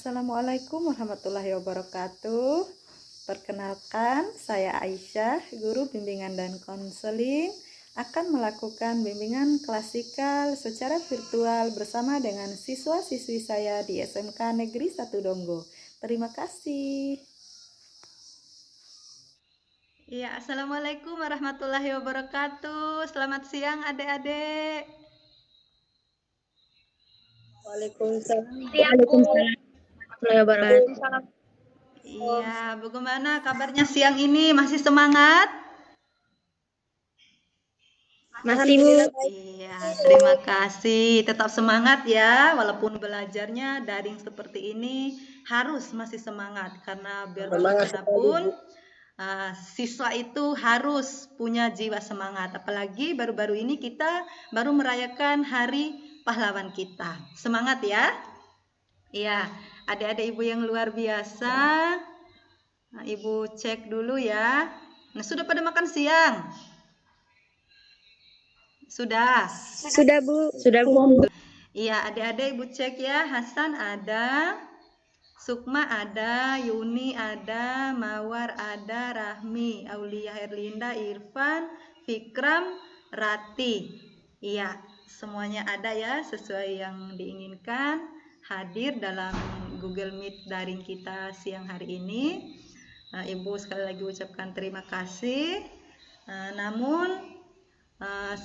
Assalamualaikum warahmatullahi wabarakatuh. Perkenalkan, saya Aisyah, guru bimbingan dan konseling, akan melakukan bimbingan klasikal secara virtual bersama dengan siswa-siswi saya di SMK Negeri 1 Donggo. Terima kasih. Ya, Assalamualaikum warahmatullahi wabarakatuh. Selamat siang adik-adik. Waalaikumsalam. Iya, bagaimana kabarnya siang ini? Masih semangat? Masih, Bu. Iya, terima kasih. Tetap semangat ya, walaupun belajarnya daring seperti ini, harus masih semangat karena biar bagaimanapun siswa itu harus punya jiwa semangat. Apalagi baru-baru ini kita baru merayakan Hari Pahlawan kita. Semangat ya. Iya, adik-adik ibu yang luar biasa. Nah, ibu cek dulu ya. Nah, sudah pada makan siang? Sudah. Sudah, Bu. Sudah, Bu. Iya, adik-adik ibu cek ya. Hasan ada, Sukma ada, Yuni ada, Mawar ada, Rahmi, Aulia Herlinda, Irfan, Fikram, Rati. Iya, semuanya ada ya sesuai yang diinginkan hadir dalam Google Meet daring kita siang hari ini. Ibu sekali lagi ucapkan terima kasih. Namun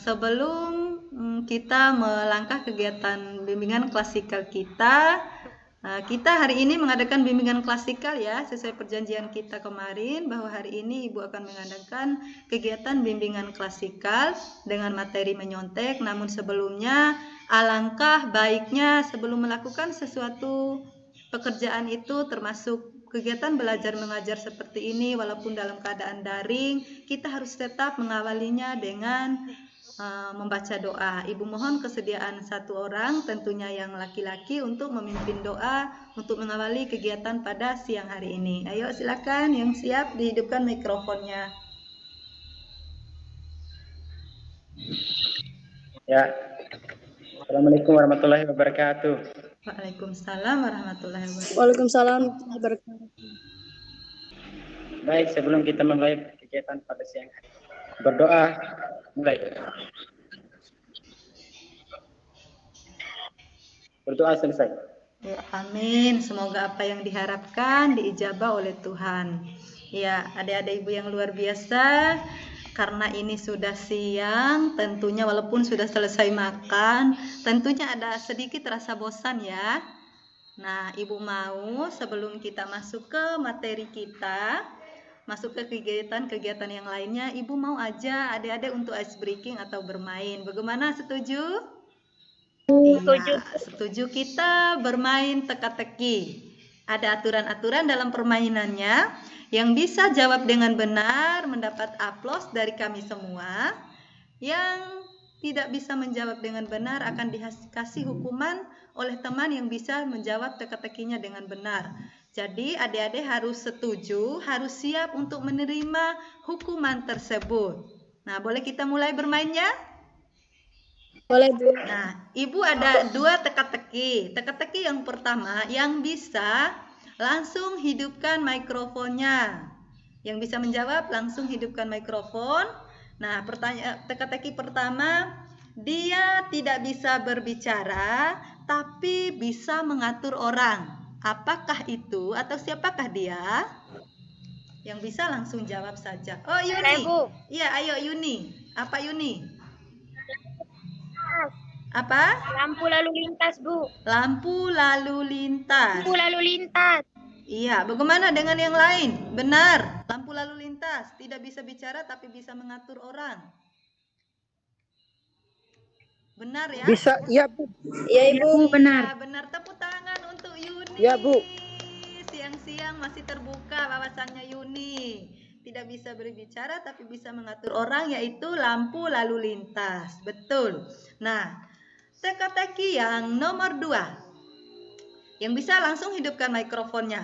sebelum kita melangkah kegiatan bimbingan klasikal kita hari ini mengadakan bimbingan klasikal ya, sesuai perjanjian kita kemarin bahwa hari ini Ibu akan mengadakan kegiatan bimbingan klasikal dengan materi menyontek. Namun sebelumnya, alangkah baiknya sebelum melakukan sesuatu pekerjaan itu termasuk kegiatan belajar mengajar seperti ini, walaupun dalam keadaan daring, kita harus tetap mengawalinya dengan membaca doa. Ibu mohon kesediaan satu orang, tentunya yang laki-laki, untuk memimpin doa untuk mengawali kegiatan pada siang hari ini. Ayo silakan yang siap dihidupkan mikrofonnya. Ya. Assalamualaikum warahmatullahi wabarakatuh. Waalaikumsalam warahmatullahi wabarakatuh. Waalaikumsalam warahmatullahi wabarakatuh. Baik, sebelum kita memulai kegiatan pada siang hari, berdoa mulai. Berdoa selesai. Ya, amin. Semoga apa yang diharapkan diijabah oleh Tuhan. Ya, adik-adik ibu yang luar biasa, karena ini sudah siang, tentunya walaupun sudah selesai makan, tentunya ada sedikit rasa bosan ya. Nah, ibu mau sebelum kita masuk ke materi kita, masuk ke kegiatan-kegiatan yang lainnya, ibu mau aja adik-adik untuk ice breaking atau bermain. Bagaimana, setuju? Iya, setuju. Kita bermain teka-teki. Ada aturan-aturan dalam permainannya. Yang bisa jawab dengan benar mendapat aplaus dari kami semua. Yang tidak bisa menjawab dengan benar akan dikasih hukuman oleh teman yang bisa menjawab teka-tekinya dengan benar. Jadi adik-adik harus setuju, harus siap untuk menerima hukuman tersebut. Nah, boleh kita mulai bermainnya? Boleh, Bu. Nah, Ibu ada dua teka-teki. Teka-teki yang pertama, yang bisa langsung hidupkan mikrofonnya. Yang bisa menjawab langsung hidupkan mikrofon. Nah, teka-teki pertama, dia tidak bisa berbicara, tapi bisa mengatur orang. Apakah itu atau siapakah dia? Yang bisa langsung jawab saja. Oh, Yuni. Iya, ayo Yuni. Apa Yuni? Apa? Lampu lalu lintas, Bu. Lampu lalu lintas. Lampu lalu lintas. Iya, bagaimana dengan yang lain? Benar, lampu lalu lintas. Tidak bisa bicara tapi bisa mengatur orang. Benar ya? Bisa, iya Bu. Iya, Ibu. Benar. Benar. Tepuk tangan untuk Yuni. Iya, Bu. Siang-siang masih terbuka wawasannya Yuni. Tidak bisa berbicara tapi bisa mengatur orang, yaitu lampu lalu lintas. Betul. Nah, teka-teki yang nomor 2. Yang bisa langsung hidupkan mikrofonnya.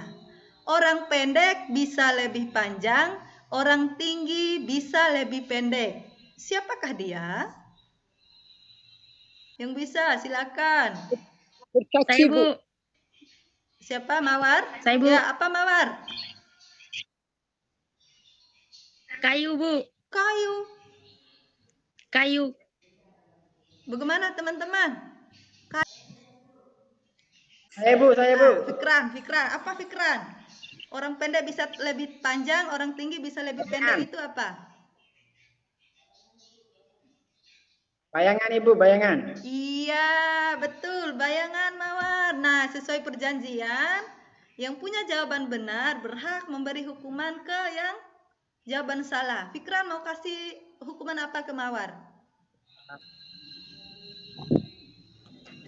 Orang pendek bisa lebih panjang, orang tinggi bisa lebih pendek. Siapakah dia? Yang bisa, silakan. Saya, Bu. Siapa Mawar? Saya, Bu. Ya, apa Mawar? Kayu, Bu. Kayu. Kayu. Bagaimana teman-teman? Saya Bu. Fikran. Apa Fikran? Orang pendek bisa lebih panjang, orang tinggi bisa lebih pendek, itu apa? Bayangan Ibu, bayangan. Iya, betul. Bayangan Mawar. Nah, sesuai perjanjian, yang punya jawaban benar berhak memberi hukuman ke yang jawaban salah. Fikran mau kasih hukuman apa ke Mawar?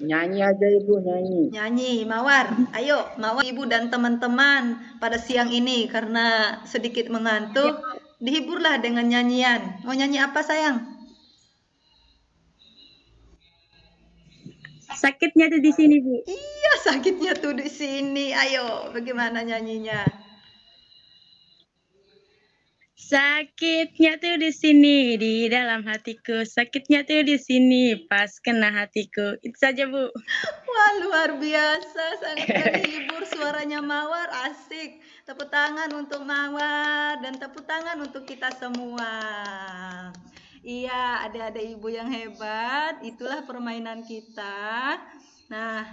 Nyanyi aja Ibu, nyanyi. Nyanyi, Mawar. Ayo, Mawar, Ibu dan teman-teman pada siang ini karena sedikit mengantuk, dihiburlah dengan nyanyian. Mau nyanyi apa sayang? Sakitnya tuh di sini, Bu. Iya, sakitnya tuh di sini. Ayo, bagaimana nyanyinya? Sakitnya tuh di sini, di dalam hatiku. Sakitnya tuh di sini, pas kena hatiku. Itu saja, Bu. Wah, luar biasa, sangat terhibur suaranya Mawar, asik. Tepuk tangan untuk Mawar dan tepuk tangan untuk kita semua. Iya, adik-adik ibu yang hebat, itulah permainan kita. Nah,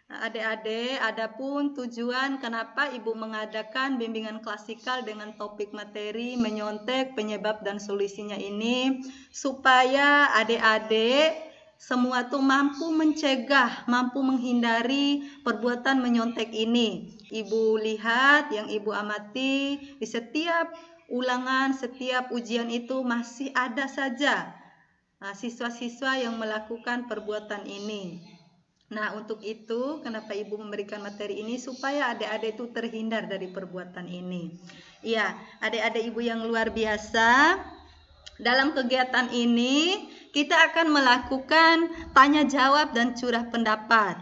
adik-adik, adapun tujuan kenapa ibu mengadakan bimbingan klasikal dengan topik materi menyontek penyebab dan solusinya ini, supaya adik-adik semua tuh mampu mencegah, mampu menghindari perbuatan menyontek ini. Ibu lihat, yang ibu amati, di setiap ulangan, setiap ujian itu masih ada saja siswa-siswa yang melakukan perbuatan ini. Nah, untuk itu kenapa ibu memberikan materi ini supaya adik-adik itu terhindar dari perbuatan ini. Iya, adik-adik ibu yang luar biasa, dalam kegiatan ini kita akan melakukan tanya jawab dan curah pendapat.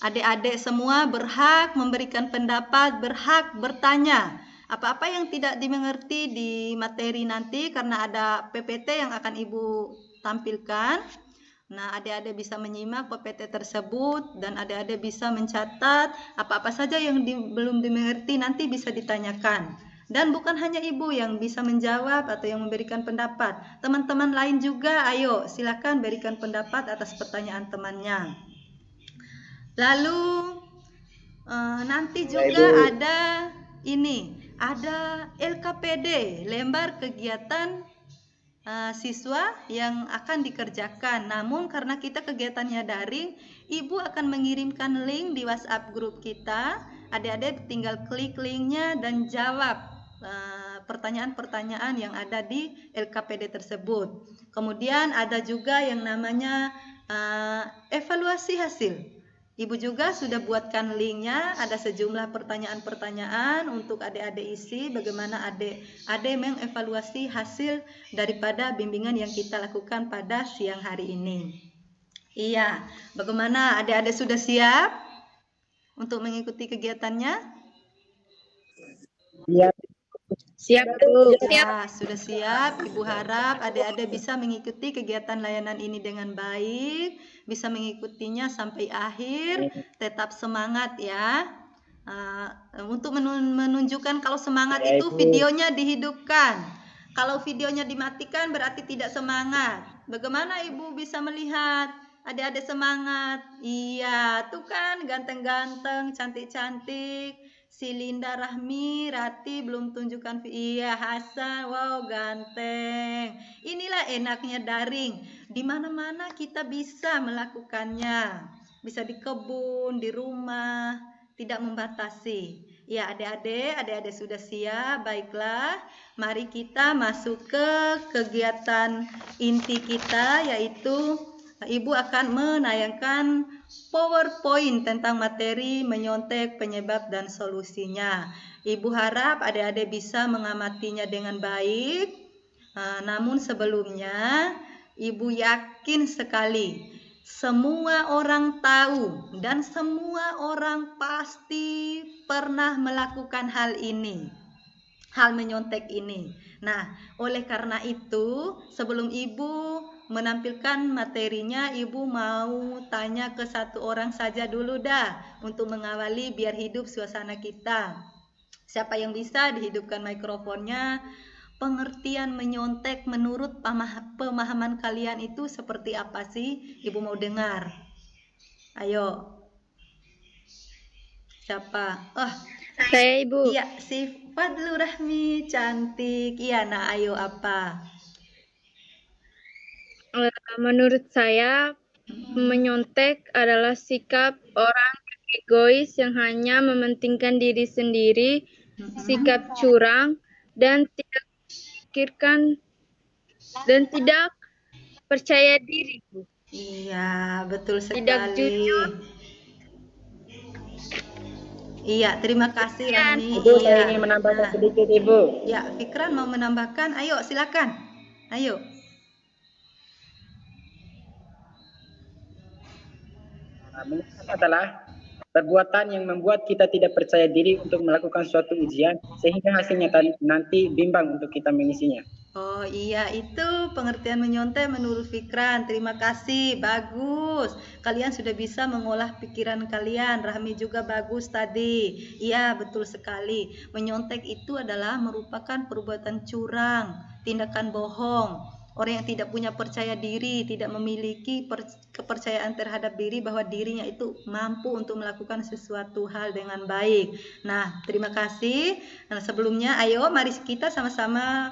Adik-adik semua berhak memberikan pendapat, berhak bertanya. Apa-apa yang tidak dimengerti di materi nanti karena ada PPT yang akan ibu tampilkan. Nah, adik-adik bisa menyimak PPT tersebut dan adik-adik bisa mencatat apa-apa saja yang belum dimengerti nanti bisa ditanyakan. Dan bukan hanya ibu yang bisa menjawab atau yang memberikan pendapat. Teman-teman lain juga, ayo silakan berikan pendapat atas pertanyaan temannya. Lalu nanti juga ada LKPD, lembar kegiatan siswa yang akan dikerjakan. Namun karena kita kegiatannya daring, ibu akan mengirimkan link di WhatsApp grup kita. Adik-adik tinggal klik linknya dan jawab pertanyaan-pertanyaan yang ada di LKPD tersebut. Kemudian ada juga yang namanya evaluasi hasil. Ibu juga sudah buatkan linknya, ada sejumlah pertanyaan-pertanyaan untuk adik-adik isi bagaimana adik-adik mengevaluasi hasil daripada bimbingan yang kita lakukan pada siang hari ini. Iya, bagaimana adik-adik sudah siap untuk mengikuti kegiatannya? Siap. Siap, Bu. Ya, sudah siap. Ibu harap adik-adik bisa mengikuti kegiatan layanan ini dengan baik, bisa mengikutinya sampai akhir, tetap semangat ya. Untuk menunjukkan kalau semangat Ya, itu Ibu. videonya dihidupkan. Kalau videonya dimatikan berarti tidak semangat. Bagaimana Ibu bisa melihat adik-adik semangat? Iya, tuh kan ganteng-ganteng, cantik-cantik. Si Linda Rahmi, Rati belum tunjukkan. Iya, Hasan, wow ganteng. Inilah enaknya daring. Di mana-mana kita bisa melakukannya. Bisa di kebun, di rumah, tidak membatasi. Ya, adik-adik sudah siap. Baiklah, mari kita masuk ke kegiatan inti kita, yaitu Ibu akan menayangkan PowerPoint tentang materi menyontek penyebab dan solusinya. Ibu harap adik-adik bisa mengamatinya dengan baik. Namun sebelumnya, Ibu yakin sekali semua orang tahu dan semua orang pasti pernah melakukan hal ini. Hal menyontek ini. Nah, oleh karena itu, sebelum Ibu menampilkan materinya, Ibu mau tanya ke satu orang saja dulu dah untuk mengawali biar hidup suasana kita. Siapa yang bisa dihidupkan mikrofonnya? Pengertian menyontek menurut pemahaman kalian itu seperti apa sih? Ibu mau dengar. Ayo. Siapa? Saya Ibu. Iya, si Fadlu Rahmi, cantik. Iya, nah ayo apa? Menurut saya, menyontek adalah sikap orang yang egois yang hanya mementingkan diri sendiri, sikap curang, dan tidak memikirkan dan tidak percaya diri, Bu. Iya, betul Tidak sekali. jujur. Iya, terima kasih Rahmi. Ibu, saya Iya. ingin menambahkan Nah, sedikit, Ibu. ya, Fikran mau menambahkan? Ayo, silakan. Ayo. Menyesal adalah perbuatan yang membuat kita tidak percaya diri untuk melakukan suatu ujian, sehingga hasilnya nanti bimbang untuk kita mengisinya. Oh iya, itu pengertian menyontek menurut Fikran. Terima kasih, bagus. Kalian sudah bisa mengolah pikiran kalian. Rahmi juga bagus tadi. Iya, betul sekali. Menyontek itu adalah merupakan perbuatan curang, tindakan bohong. Orang yang tidak punya percaya diri, tidak memiliki kepercayaan terhadap diri bahwa dirinya itu mampu untuk melakukan sesuatu hal dengan baik. Nah, terima kasih. Nah, sebelumnya, ayo mari kita sama-sama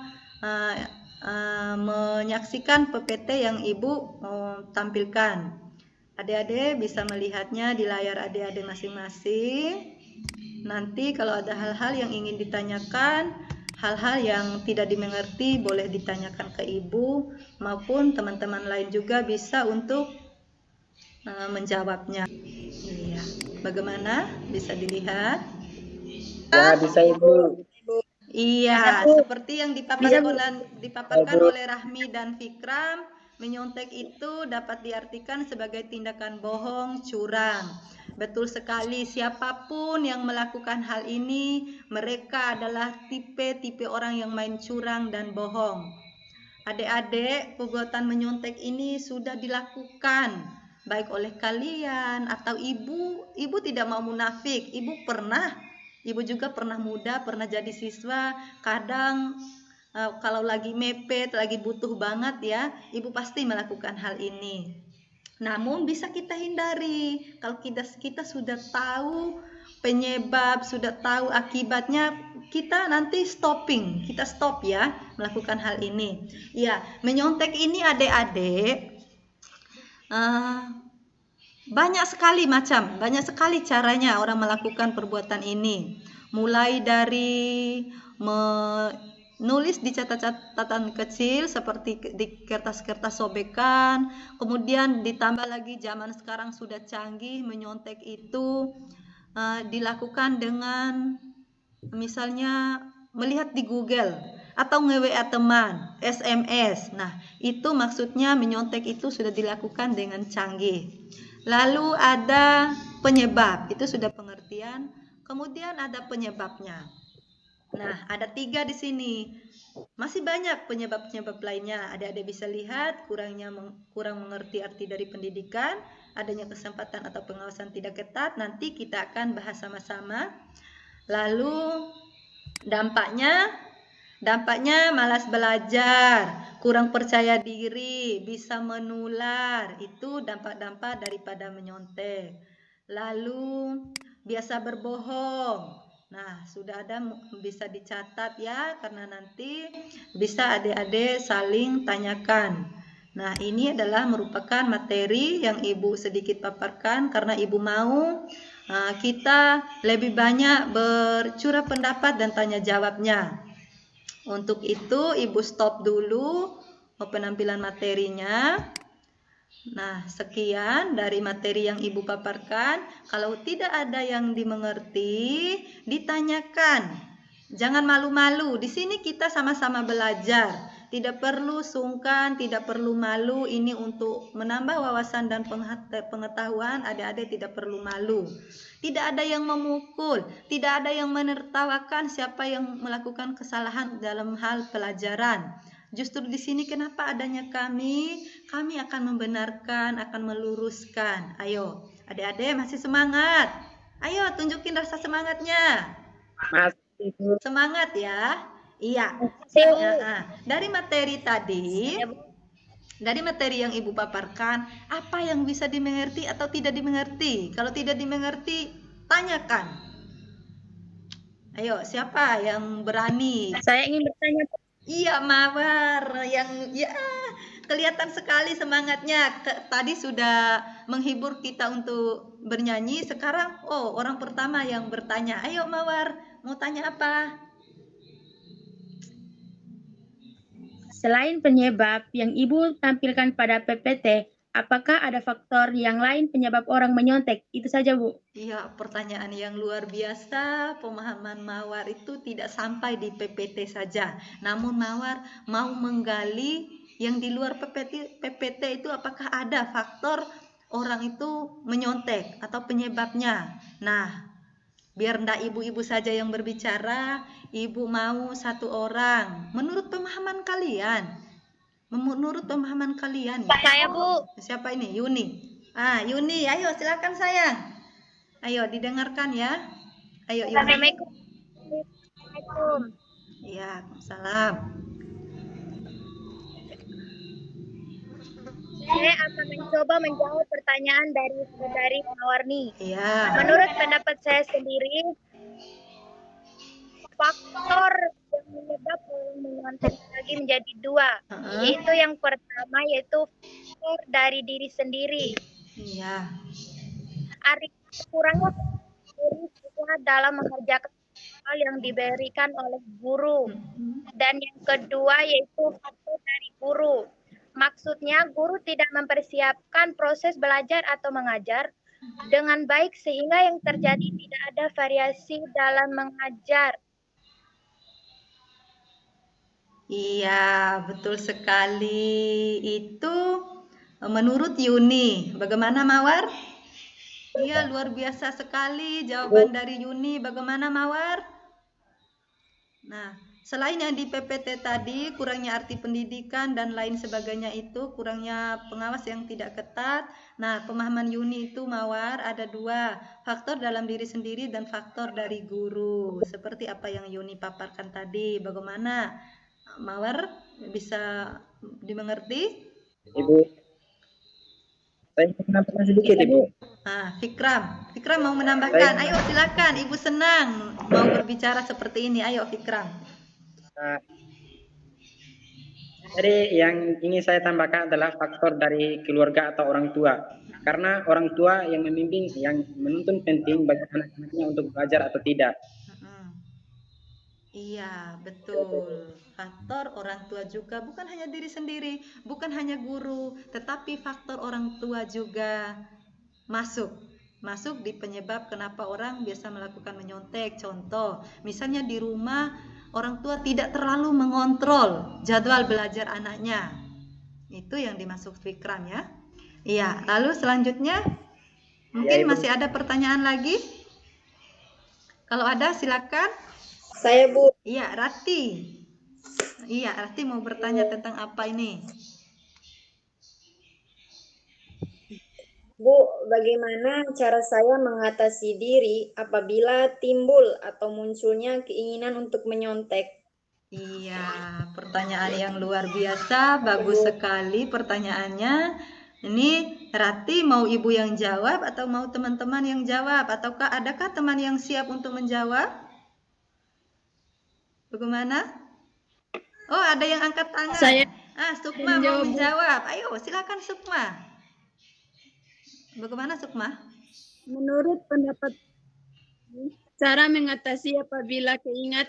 menyaksikan PPT yang Ibu tampilkan. Adik-adik bisa melihatnya di layar adik-adik masing-masing. Nanti kalau ada hal-hal yang ingin ditanyakan, hal-hal yang tidak dimengerti boleh ditanyakan ke Ibu maupun teman-teman lain juga bisa untuk menjawabnya. Iya. Bagaimana? Bisa dilihat? Ya, bisa Ibu. Iya, seperti yang dipaparkan oleh Rahmi dan Fikram, menyontek itu dapat diartikan sebagai tindakan bohong, curang. Betul sekali, siapapun yang melakukan hal ini, mereka adalah tipe-tipe orang yang main curang dan bohong. Adik-adik, perbuatan menyontek ini sudah dilakukan baik oleh kalian atau ibu tidak mau munafik. Ibu juga pernah muda, pernah jadi siswa. Kadang kalau lagi mepet, lagi butuh banget ya, ibu pasti melakukan hal ini. Namun bisa kita hindari kalau kita sudah tahu penyebab, sudah tahu akibatnya, kita nanti kita stop ya melakukan hal ini. Ya, menyontek ini adik-adik banyak sekali caranya orang melakukan perbuatan ini. Mulai dari menulis di catatan kecil seperti di kertas-kertas sobekan, kemudian ditambah lagi zaman sekarang sudah canggih, menyontek itu dilakukan dengan misalnya melihat di Google atau nge-WA teman, SMS. Nah, itu maksudnya menyontek itu sudah dilakukan dengan canggih. Lalu ada penyebab, itu sudah pengertian. Kemudian ada penyebabnya. Nah, ada 3 di sini. Masih banyak penyebab-penyebab lainnya. Adik-adik bisa lihat kurang mengerti arti dari pendidikan, adanya kesempatan atau pengawasan tidak ketat. Nanti kita akan bahas sama-sama. Lalu dampaknya malas belajar, kurang percaya diri, bisa menular. Itu dampak-dampak daripada menyontek. Lalu biasa berbohong. Nah, sudah ada, bisa dicatat ya, karena nanti bisa adik-adik saling tanyakan. Nah, ini adalah merupakan materi yang Ibu sedikit paparkan karena Ibu mau kita lebih banyak bercurah pendapat dan tanya jawabnya. Untuk itu Ibu stop dulu penampilan materinya. Nah, sekian dari materi yang Ibu paparkan. Kalau tidak ada yang dimengerti, ditanyakan. Jangan malu-malu. Di sini kita sama-sama belajar. Tidak perlu sungkan, tidak perlu malu. Ini untuk menambah wawasan dan pengetahuan. Adik-adik tidak perlu malu. Tidak ada yang memukul, tidak ada yang menertawakan siapa yang melakukan kesalahan dalam hal pelajaran. justru di sini kenapa adanya kami? Kami akan membenarkan, akan meluruskan. Ayo, adik-adik masih semangat. Ayo, tunjukin rasa semangatnya. Masih Bu. Semangat ya. Iya. Dari materi tadi, dari materi yang Ibu paparkan, apa yang bisa dimengerti atau tidak dimengerti? Kalau tidak dimengerti, tanyakan. Ayo, siapa yang berani? Saya ingin bertanya, Bu. Iya, Mawar, yang ya kelihatan sekali semangatnya. Tadi sudah menghibur kita untuk bernyanyi, sekarang orang pertama yang bertanya. Ayo Mawar, mau tanya apa? Selain penyebab yang Ibu tampilkan pada PPT, apakah ada faktor yang lain penyebab orang menyontek? Itu saja, Bu. Iya, pertanyaan yang luar biasa. Pemahaman Mawar itu tidak sampai di PPT saja. Namun Mawar mau menggali yang di luar PPT itu apakah ada faktor orang itu menyontek atau penyebabnya. Nah, biar ndak ibu-ibu saja yang berbicara, ibu mau satu orang. Menurut pemahaman kalian, Saya, Bu. Siapa ini? Yuni. Yuni, ayo silakan sayang. Ayo didengarkan ya. Ayo Yuni. Assalamualaikum. Ya, salam. Saya akan mencoba menjawab pertanyaan dari saudari Mawarni. Iya. Menurut pendapat saya sendiri, faktor yang menyebab orang menyontek lagi menjadi dua, yaitu yang pertama yaitu faktor dari diri sendiri. Iya. Kurangnya diri dalam mengerjakan hal yang diberikan oleh guru. Dan yang kedua yaitu faktor dari guru. Maksudnya guru tidak mempersiapkan proses belajar atau mengajar dengan baik sehingga yang terjadi tidak ada variasi dalam mengajar. Iya, betul sekali. Itu menurut Yuni. Bagaimana Mawar? Iya, luar biasa sekali jawaban dari Yuni. Bagaimana Mawar? Nah, selain yang di PPT tadi, kurangnya arti pendidikan dan lain sebagainya itu, kurangnya pengawas yang tidak ketat. Nah, pemahaman Yuni itu Mawar ada dua, faktor dalam diri sendiri dan faktor dari guru. Seperti apa yang Yuni paparkan tadi. Bagaimana Mawar, bisa dimengerti? Ibu, saya ingin menambahkan sedikit Ibu. Fikram mau menambahkan. Ayo silakan, Ibu senang mau berbicara seperti ini. Ayo Fikram. Jadi yang ingin saya tambahkan adalah faktor dari keluarga atau orang tua. Karena orang tua yang membimbing, yang menuntun penting bagi anak-anaknya untuk belajar atau tidak. Iya, betul. Faktor orang tua juga, bukan hanya diri sendiri, bukan hanya guru, tetapi faktor orang tua juga masuk di penyebab kenapa orang biasa melakukan menyontek. Contoh, misalnya di rumah orang tua tidak terlalu mengontrol jadwal belajar anaknya. Itu yang dimaksud Fikram ya. Iya, lalu selanjutnya mungkin masih ada pertanyaan lagi? Kalau ada silakan. Saya Bu. Iya, Rati. Iya, Rati mau bertanya tentang apa ini? Bu, bagaimana cara saya mengatasi diri apabila timbul atau munculnya keinginan untuk menyontek? Iya, pertanyaan yang luar biasa, bagus sekali pertanyaannya. Ini Rati mau ibu yang jawab atau mau teman-teman yang jawab? Ataukah adakah teman yang siap untuk menjawab? Bagaimana? Oh, ada yang angkat tangan. Sukma mau menjawab. Ayo, silakan Sukma. Bagaimana Sukma? Menurut pendapat cara mengatasi apabila keinginan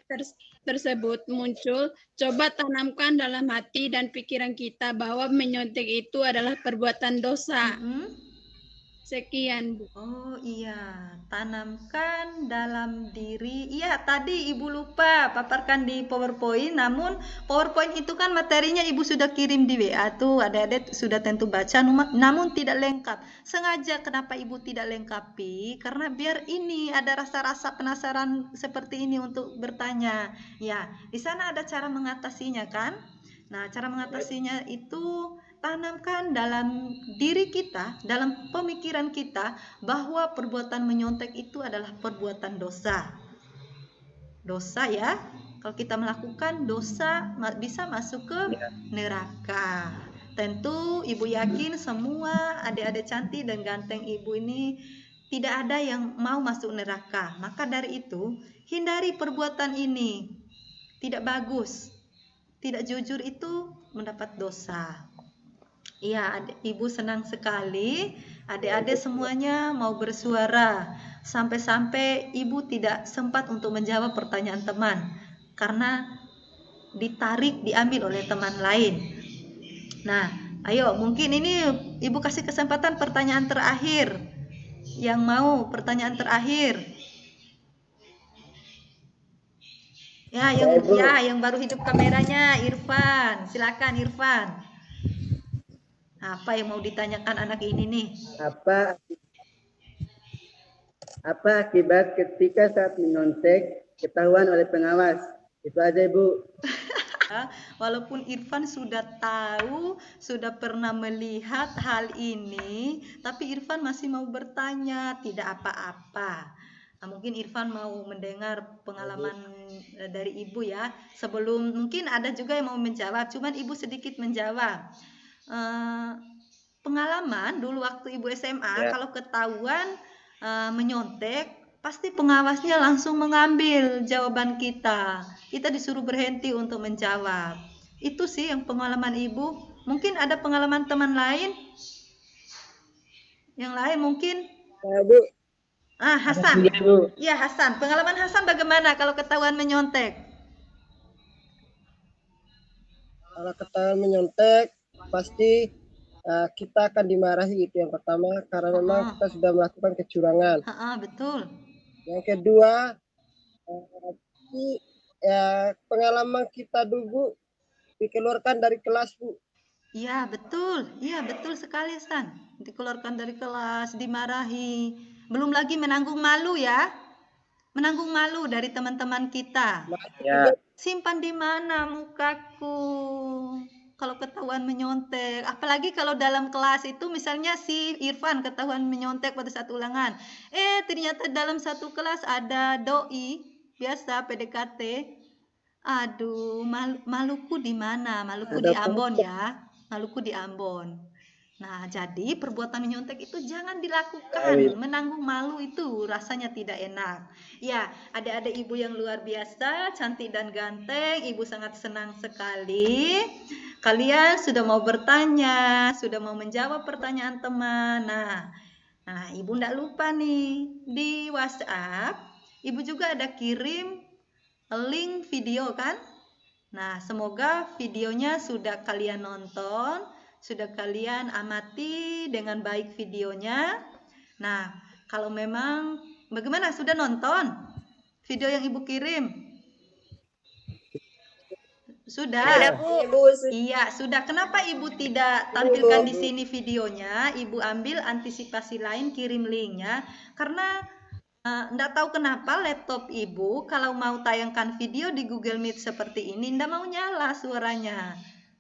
tersebut muncul, coba tanamkan dalam hati dan pikiran kita bahwa menyontek itu adalah perbuatan dosa. Sekian, Bu. Oh iya, tanamkan dalam diri. Iya, tadi Ibu lupa paparkan di PowerPoint, namun PowerPoint itu kan materinya Ibu sudah kirim di WA tuh, adik-adik sudah tentu baca, namun tidak lengkap. Sengaja kenapa Ibu tidak lengkapi? Karena biar ini ada rasa-rasa penasaran seperti ini untuk bertanya. Ya, di sana ada cara mengatasinya kan? Nah, cara mengatasinya itu tanamkan dalam diri kita, dalam pemikiran kita bahwa perbuatan menyontek itu adalah perbuatan dosa. Dosa ya, kalau kita melakukan dosa bisa masuk ke neraka. Tentu ibu yakin semua adik-adik cantik dan ganteng ibu ini tidak ada yang mau masuk neraka. Maka dari itu, hindari perbuatan ini. Tidak bagus. Tidak jujur itu mendapat dosa. Iya, ibu senang sekali adik-adik semuanya mau bersuara. Sampai-sampai ibu tidak sempat untuk menjawab pertanyaan teman karena ditarik, diambil oleh teman lain. Nah, ayo mungkin ini ibu kasih kesempatan pertanyaan terakhir. Yang mau pertanyaan terakhir? Ya, yang baru hidup kameranya Irfan. Silakan Irfan. Apa yang mau ditanyakan anak ini nih? Apa akibat ketika saat menyontek ketahuan oleh pengawas? Itu aja, Ibu. Walaupun Irfan sudah tahu, sudah pernah melihat hal ini, tapi Irfan masih mau bertanya, tidak apa-apa. Nah, mungkin Irfan mau mendengar pengalaman dari ibu ya. Sebelum mungkin ada juga yang mau menjawab, cuman ibu sedikit menjawab. Pengalaman dulu waktu ibu SMA, kalau ketahuan menyontek, pasti pengawasnya langsung mengambil jawaban kita. Kita disuruh berhenti untuk menjawab. Itu sih yang pengalaman ibu. Mungkin ada pengalaman teman lain? Yang lain mungkin? Bu. Hasan. Iya, Hasan. Pengalaman Hasan bagaimana kalau ketahuan menyontek? Kalau ketahuan menyontek, pasti kita akan dimarahi, itu yang pertama, karena memang kita sudah melakukan kecurangan. Betul. Yang kedua, pengalaman kita dulu dikeluarkan dari kelas, Bu. Iya, betul. Iya, betul sekali, Stan. Dikeluarkan dari kelas, dimarahi. Belum lagi menanggung malu ya. Menanggung malu dari teman-teman kita. Ya. Simpan di mana mukaku? Kalau ketahuan menyontek, apalagi kalau dalam kelas itu misalnya si Irfan ketahuan menyontek pada saat ulangan. Ternyata dalam satu kelas ada doi, biasa PDKT. Aduh, maluku di mana? Maluku di Ambon ya. Maluku di Ambon. Nah, jadi perbuatan menyontek itu jangan dilakukan. Menanggung malu itu rasanya tidak enak. Ya, adik-adik ibu yang luar biasa, cantik dan ganteng, ibu sangat senang sekali. Kalian sudah mau bertanya, sudah mau menjawab pertanyaan teman. Nah, ibu tidak lupa nih, di WhatsApp, ibu juga ada kirim link video kan? Nah, semoga videonya sudah kalian nonton, sudah kalian amati dengan baik videonya. Nah, kalau memang bagaimana, sudah nonton video yang ibu kirim? Sudah? Iya, sudah. Kenapa ibu tidak tampilkan di sini videonya? Ibu ambil antisipasi lain, kirim linknya. Karena enggak tahu kenapa laptop ibu kalau mau tayangkan video di Google Meet seperti ini enggak mau nyala suaranya.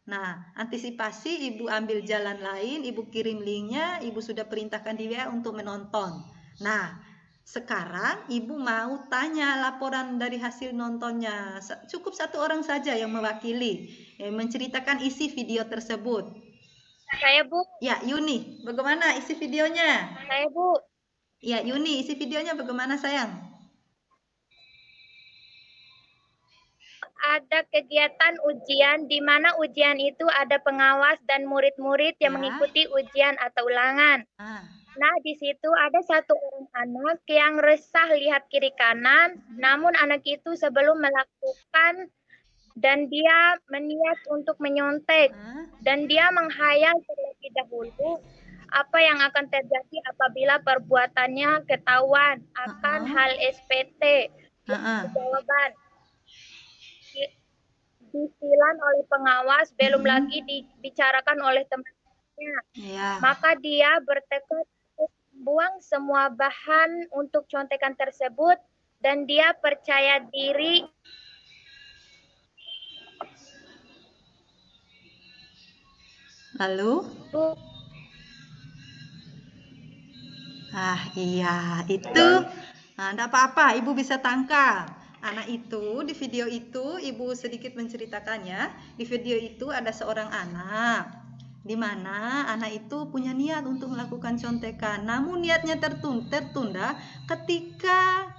Nah, antisipasi ibu ambil jalan lain, ibu kirim linknya, ibu sudah perintahkan di WA untuk menonton. Nah, sekarang ibu mau tanya laporan dari hasil nontonnya. Cukup satu orang saja yang mewakili, yang menceritakan isi video tersebut. Saya, Bu. Ya, Yuni, bagaimana isi videonya? Saya, Bu. Ya, Yuni, isi videonya bagaimana sayang? Ada kegiatan ujian di mana ujian itu ada pengawas dan murid-murid yang mengikuti ujian atau ulangan. Nah, di situ ada satu orang anak yang resah lihat kiri kanan, namun anak itu sebelum melakukan dan dia meniat untuk menyontek dan dia menghayal terlebih dahulu apa yang akan terjadi apabila perbuatannya ketahuan akan hal SPT. Jawaban disilan oleh pengawas, belum lagi dibicarakan oleh teman-temannya. Maka dia bertekad untuk membuang semua bahan untuk contekan tersebut dan dia percaya diri Lalu? Iya, itu. Enggak apa-apa, Ibu bisa tangkap. Anak itu, di video itu, Ibu sedikit menceritakannya. Di video itu ada seorang anak, di mana anak itu punya niat untuk melakukan contekan. Namun niatnya tertunda ketika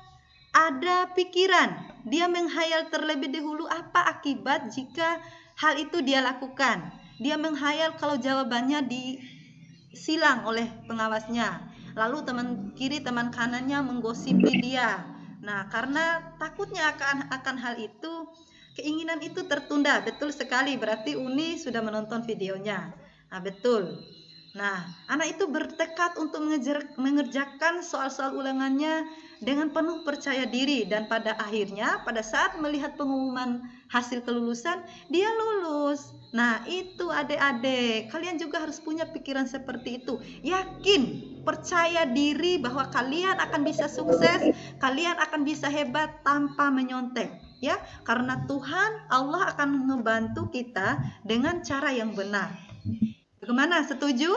ada pikiran. Dia menghayal terlebih dahulu apa akibat jika hal itu dia lakukan. Dia menghayal kalau jawabannya disilang oleh pengawasnya. Lalu teman kiri, teman kanannya menggosipi dia. Nah, karena takutnya akan hal itu, keinginan itu tertunda. Betul sekali, berarti Uni sudah menonton videonya. Nah, betul. Nah, anak itu bertekad untuk mengerjakan soal-soal ulangannya dengan penuh percaya diri, dan pada akhirnya pada saat melihat pengumuman hasil kelulusan, dia lulus. Nah, itu adik-adik, kalian juga harus punya pikiran seperti itu. Yakin, percaya diri bahwa kalian akan bisa sukses, kalian akan bisa hebat tanpa menyontek. Ya, karena Tuhan Allah akan membantu kita dengan cara yang benar. Bagaimana? Setuju?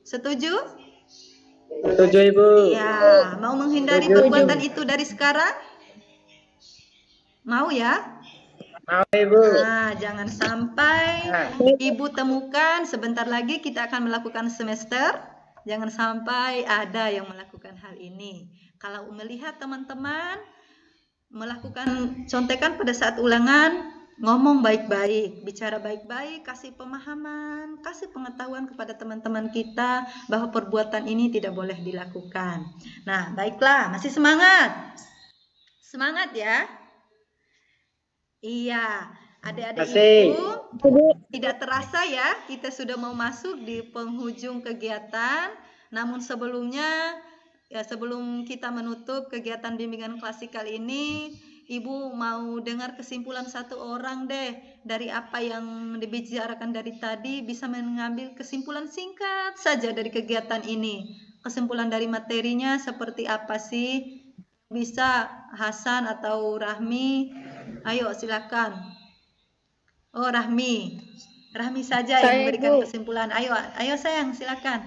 Setuju? Setuju, Ibu. Ya, mau menghindari perbuatan itu dari sekarang? Mau ya? Mau, Ibu. Nah, jangan sampai Ibu temukan sebentar lagi kita akan melakukan semester. Jangan sampai ada yang melakukan hal ini. Kalau melihat teman-teman melakukan contekan pada saat ulangan, ngomong baik-baik, bicara baik-baik, kasih pemahaman, kasih pengetahuan kepada teman-teman kita bahwa perbuatan ini tidak boleh dilakukan. Nah, baiklah, masih semangat? Semangat ya? Iya, adik-adik Ibu, tidak terasa ya, kita sudah mau masuk di penghujung kegiatan. Namun sebelumnya, sebelum kita menutup kegiatan bimbingan klasikal ini, Ibu mau dengar kesimpulan satu orang deh dari apa yang dibicarakan dari tadi, bisa mengambil kesimpulan singkat saja dari kegiatan ini. Kesimpulan dari materinya seperti apa sih? Bisa Hasan atau Rahmi? Ayo silakan. Oh, Rahmi. Rahmi saja yang memberikan kesimpulan. Ayo sayang, silakan.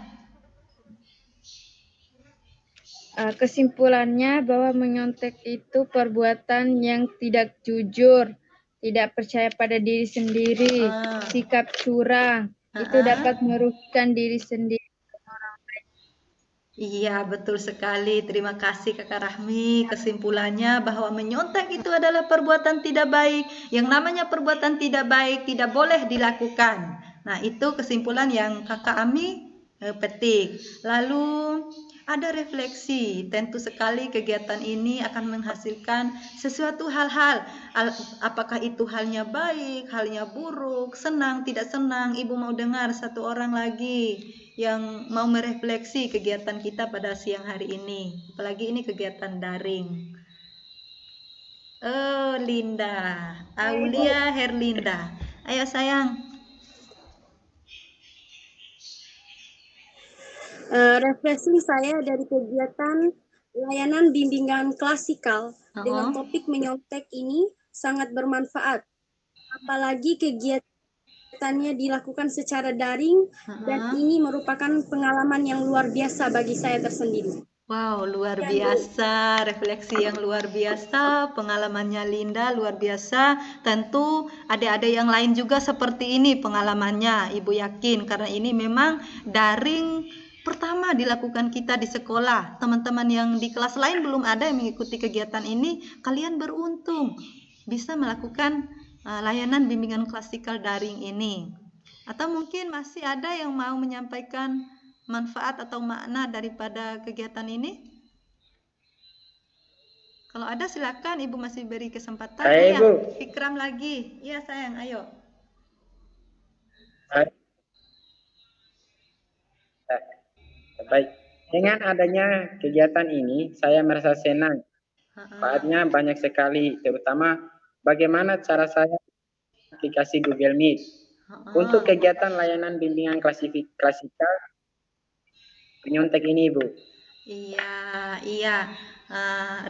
Kesimpulannya bahwa menyontek itu perbuatan yang tidak jujur, tidak percaya pada diri sendiri, sikap curang, itu dapat merugikan diri sendiri. Iya, betul sekali. Terima kasih Kakak Rahmi. Kesimpulannya bahwa menyontek itu adalah perbuatan tidak baik. Yang namanya perbuatan tidak baik tidak boleh dilakukan. Nah, itu kesimpulan yang Kakak Ami petik. Lalu ada refleksi. Tentu sekali kegiatan ini akan menghasilkan sesuatu hal-hal. Apakah itu halnya baik, halnya buruk, senang, tidak senang. Ibu mau dengar satu orang lagi yang mau merefleksi kegiatan kita pada siang hari ini. Apalagi ini kegiatan daring. Oh, Linda. Aulia Herlinda. Ayo sayang. Refleksi saya dari kegiatan layanan bimbingan klasikal dengan topik menyontek ini sangat bermanfaat. Apalagi kegiatannya dilakukan secara daring dan ini merupakan pengalaman yang luar biasa bagi saya tersendiri. Wow, luar biasa, refleksi yang luar biasa, pengalamannya Linda luar biasa. Tentu adik-adik yang lain juga seperti ini pengalamannya, Ibu yakin, karena ini memang daring pertama dilakukan kita di sekolah. Teman-teman yang di kelas lain belum ada yang mengikuti kegiatan ini, kalian beruntung bisa melakukan layanan bimbingan klasikal daring ini. Atau mungkin masih ada yang mau menyampaikan manfaat atau makna daripada kegiatan ini? Kalau ada silakan, Ibu masih beri kesempatan. Ibu. Fikram lagi. Iya sayang, ayo. Baik, dengan adanya kegiatan ini, saya merasa senang. Manfaatnya banyak sekali, terutama bagaimana cara saya aplikasi Google Meet. Untuk kegiatan layanan bimbingan klasikal, penyontek ini, Ibu. Iya.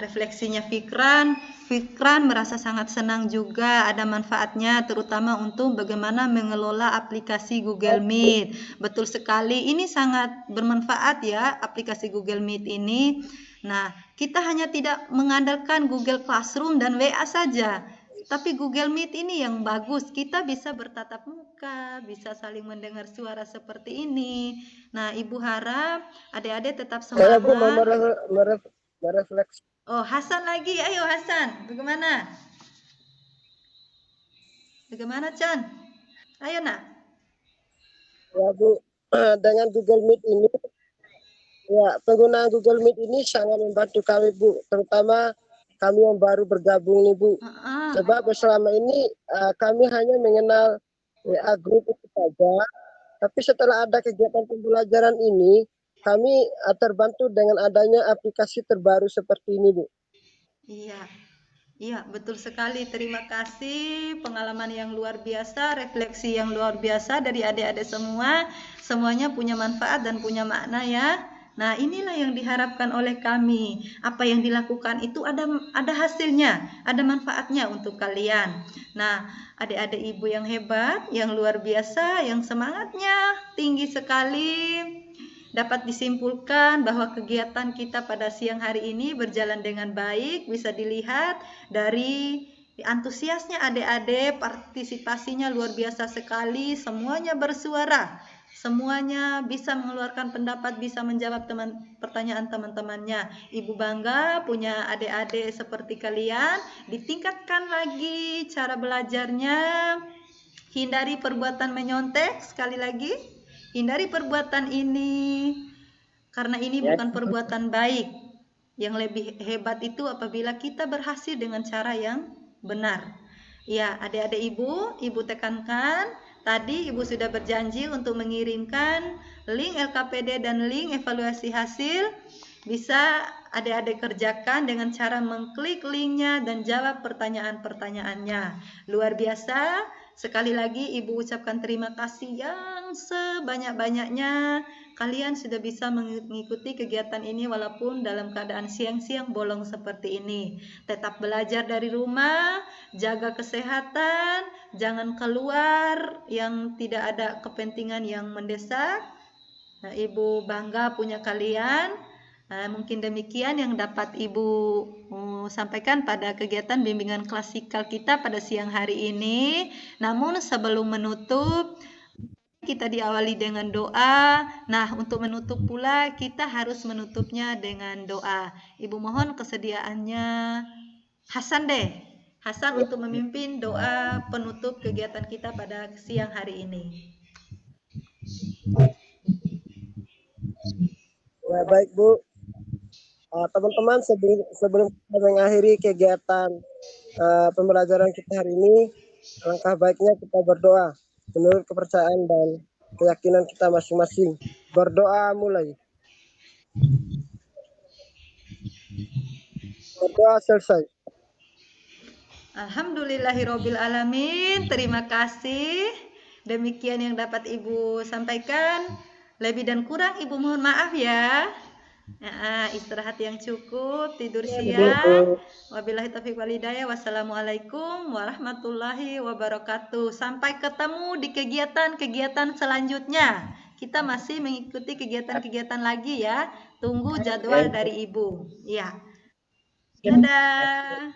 refleksinya Fikran merasa sangat senang juga, ada manfaatnya terutama untuk bagaimana mengelola aplikasi Google Meet. Betul sekali, ini sangat bermanfaat ya aplikasi Google Meet ini. Nah, kita hanya tidak mengandalkan Google Classroom dan WA saja, tapi Google Meet ini yang bagus, kita bisa bertatap muka, bisa saling mendengar suara seperti ini. Nah, Ibu harap adik-adik tetap semangat. Saya Bu mau merefleksi. Oh, Hasan lagi. Ayo Hasan, bagaimana? Bagaimana, Chan? Ayo, Nak. Ya Bu, dengan Google Meet ini, ya penggunaan Google Meet ini sangat membantu kami Bu, terutama kami yang baru bergabung nih Bu. Sebab selama ini kami hanya mengenal WA grup itu saja, tapi setelah ada kegiatan pembelajaran ini, kami terbantu dengan adanya aplikasi terbaru seperti ini Bu. Iya, betul sekali. Terima kasih, pengalaman yang luar biasa, refleksi yang luar biasa dari adik-adik semua. Semuanya punya manfaat dan punya makna ya. Nah, inilah yang diharapkan oleh kami. Apa yang dilakukan itu ada hasilnya, ada manfaatnya untuk kalian. Nah, adik-adik ibu yang hebat, yang luar biasa, yang semangatnya tinggi sekali. Dapat disimpulkan bahwa kegiatan kita pada siang hari ini berjalan dengan baik, bisa dilihat dari antusiasnya adik-adik, partisipasinya luar biasa sekali, semuanya bersuara, semuanya bisa mengeluarkan pendapat, bisa menjawab pertanyaan teman-temannya. Ibu bangga punya adik-adik seperti kalian, ditingkatkan lagi cara belajarnya, hindari perbuatan menyontek, sekali lagi. Hindari perbuatan ini, karena ini bukan perbuatan baik. Yang lebih hebat itu apabila kita berhasil dengan cara yang benar. Ya, adik-adik ibu tekankan, tadi ibu sudah berjanji untuk mengirimkan link LKPD dan link evaluasi hasil. Bisa adik-adik kerjakan dengan cara mengklik linknya dan jawab pertanyaan-pertanyaannya. Luar biasa. Sekali lagi ibu ucapkan terima kasih yang sebanyak-banyaknya. Kalian sudah bisa mengikuti kegiatan ini walaupun dalam keadaan siang-siang bolong seperti ini. Tetap belajar dari rumah, jaga kesehatan, jangan keluar yang tidak ada kepentingan yang mendesak. Nah, ibu bangga punya kalian. Mungkin demikian yang dapat Ibu sampaikan pada kegiatan bimbingan klasikal kita pada siang hari ini. Namun sebelum menutup, kita diawali dengan doa. Nah, untuk menutup pula kita harus menutupnya dengan doa. Ibu mohon kesediaannya Hasan deh. Hasan untuk memimpin doa penutup kegiatan kita pada siang hari ini. Ya, baik Bu. Teman-teman, sebelum kita mengakhiri kegiatan pembelajaran kita hari ini, alangkah baiknya kita berdoa menurut kepercayaan dan keyakinan kita masing-masing. Berdoa mulai. Berdoa selesai. Alhamdulillahirabbil alamin. Terima kasih. Demikian yang dapat Ibu sampaikan. Lebih dan kurang Ibu mohon maaf ya. Istirahat yang cukup, tidur siang. Wabillahi taufiq wal hidayah. Wassalamualaikum warahmatullahi wabarakatuh. Sampai ketemu di kegiatan-kegiatan selanjutnya. Kita masih mengikuti kegiatan-kegiatan lagi ya. Tunggu jadwal dari Ibu. Ya. Dadah.